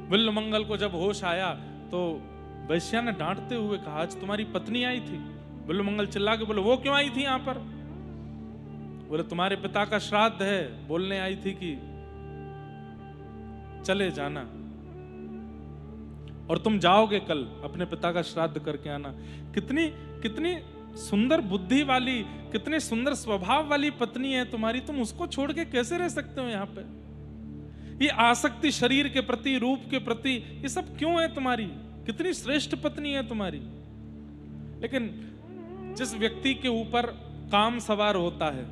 विल्लमंगल को जब होश आया तो वैश्या ने डांटते हुए कहा, आज तुम्हारी पत्नी आई थी। विल्लमंगल चिल्ला के बोले, वो क्यों आई थी यहां पर? बोले, तुम्हारे पिता का श्राद्ध है, बोलने आई थी कि चले जाना और तुम जाओगे कल अपने पिता का श्राद्ध करके आना। कितनी कितनी सुंदर बुद्धि वाली, कितने सुंदर स्वभाव वाली पत्नी है तुम्हारी, तुम उसको छोड़ के कैसे रह सकते हो यहाँ पे? ये आसक्ति शरीर के प्रति, रूप के प्रति, ये सब क्यों है तुम्हारी? कितनी श्रेष्ठ पत्नी है तुम्हारी। लेकिन जिस व्यक्ति के ऊपर काम सवार होता है,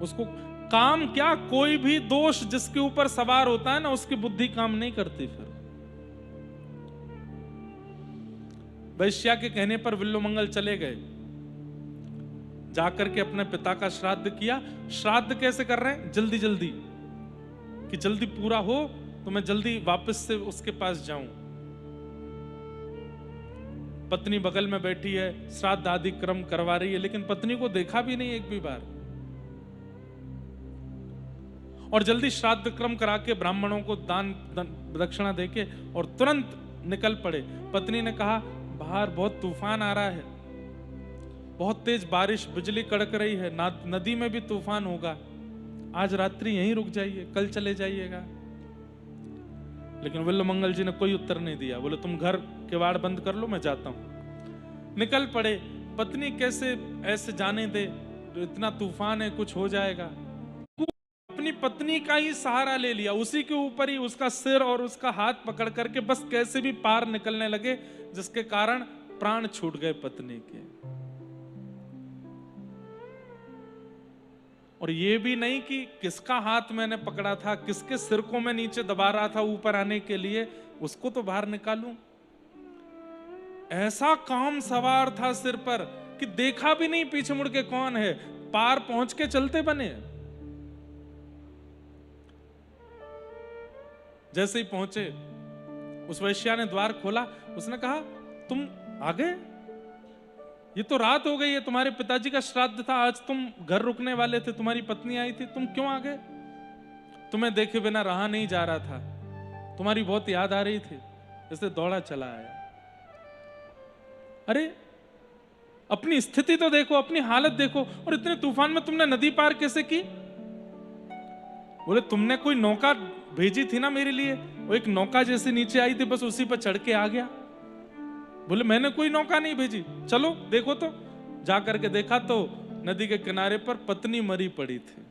उसको काम क्या, कोई भी दोष जिसके ऊपर सवार होता है ना, उसकी बुद्धि काम नहीं करती। फिर वैश्या के कहने पर विल्लमंगल चले गए, जाकर के अपने पिता का श्राद्ध किया। श्राद्ध कैसे कर रहे हैं? जल्दी जल्दी, कि जल्दी पूरा हो तो मैं जल्दी वापस से उसके पास जाऊं। पत्नी बगल में बैठी है, श्राद्ध आदि क्रम करवा रही है, लेकिन पत्नी को देखा भी नहीं एक भी बार। और जल्दी श्राद्ध क्रम करा के ब्राह्मणों को दान दक्षिणा देके और तुरंत निकल पड़े। पत्नी ने कहा, बाहर बहुत तूफान आ रहा है, बहुत तेज बारिश, बिजली कड़क रही है, नदी में भी तूफान होगा, आज रात्रि यहीं रुक जाइए, कल चले जाइएगा। लेकिन विल्लमंगल जी ने कोई उत्तर नहीं दिया। बोले, तुम घर किवाड़ बंद कर लो, मैं जाता हूं। निकल पड़े। पत्नी कैसे ऐसे जाने दे, इतना तूफान है, कुछ हो जाएगा। अपनी पत्नी का ही सहारा ले लिया, उसी के ऊपर ही उसका सिर और उसका हाथ पकड़ करके बस कैसे भी पार निकलने लगे, जिसके कारण प्राण छूट गए पत्नी के। और ये भी नहीं कि किसका हाथ मैंने पकड़ा था, किसके सिर को मैं नीचे दबा रहा था ऊपर आने के लिए, उसको तो बाहर निकालूं। ऐसा काम सवार था सिर पर कि देखा भी नहीं पीछे मुड़ के कौन है, पार पहुंच के चलते बने। जैसे ही पहुंचे, उस वैश्या ने द्वार खोला, उसने कहा, तुम आ गए? ये तो रात हो गई है, तुम्हारे पिताजी का श्राद्ध था, आज तुम घर रुकने वाले थे, तुम्हारी पत्नी आई थी, तुम क्यों आ गए? तुम्हें देखे बिना रहा नहीं जा रहा था, तुम्हारी बहुत याद आ रही थी, इसलिए दौड़ा चला आया। अरे अपनी स्थिति तो देखो, अपनी हालत देखो, और इतने तूफान में तुमने नदी पार कैसे की? बोले, तुमने कोई नौका भेजी थी ना मेरे लिए, वो एक नौका जैसे नीचे आई थी, बस उसी पर चढ़ के आ गया। बोले, मैंने कोई नौका नहीं भेजी, चलो देखो। तो जा करके देखा तो नदी के किनारे पर पत्नी मरी पड़ी थी।